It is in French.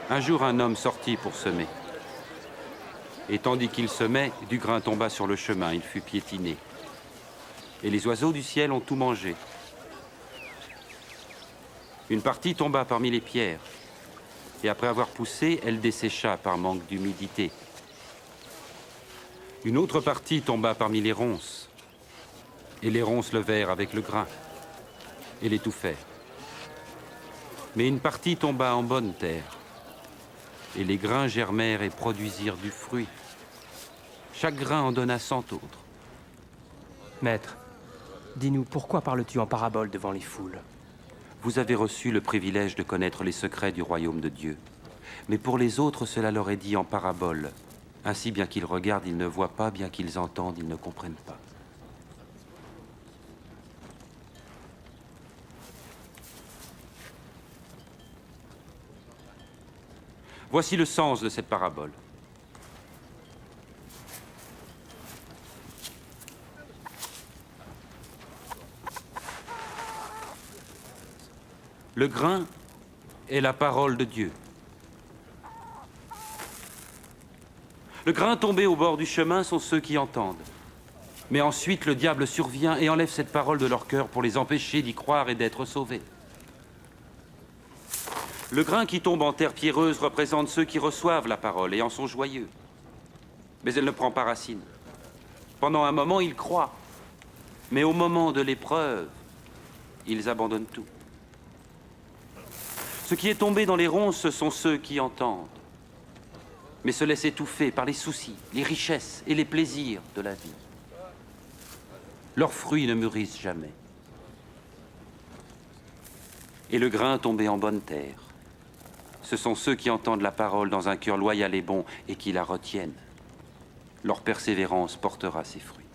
Un jour, un homme sortit pour semer. Et tandis qu'il semait, du grain tomba sur le chemin, il fut piétiné. Et les oiseaux du ciel ont tout mangé. Une partie tomba parmi les pierres, et après avoir poussé, elle dessécha par manque d'humidité. Une autre partie tomba parmi les ronces, et les ronces levèrent avec le grain, et l'étouffèrent. Mais une partie tomba en bonne terre, et les grains germèrent et produisirent du fruit. Chaque grain en donna 100 autres. Maître, dis-nous, pourquoi parles-tu en parabole devant les foules? Vous avez reçu le privilège de connaître les secrets du royaume de Dieu. Mais pour les autres, cela leur est dit en parabole. Ainsi, bien qu'ils regardent, ils ne voient pas, bien qu'ils entendent, ils ne comprennent pas. Voici le sens de cette parabole. Le grain est la parole de Dieu. Le grain tombé au bord du chemin sont ceux qui entendent. Mais ensuite, le diable survient et enlève cette parole de leur cœur pour les empêcher d'y croire et d'être sauvés. Le grain qui tombe en terre pierreuse représente ceux qui reçoivent la parole et en sont joyeux. Mais elle ne prend pas racine. Pendant un moment, ils croient. Mais au moment de l'épreuve, ils abandonnent tout. Ce qui est tombé dans les ronces, ce sont ceux qui entendent, mais se laissent étouffer par les soucis, les richesses et les plaisirs de la vie. Leurs fruits ne mûrissent jamais. Et le grain tombé en bonne terre, ce sont ceux qui entendent la parole dans un cœur loyal et bon et qui la retiennent. Leur persévérance portera ses fruits.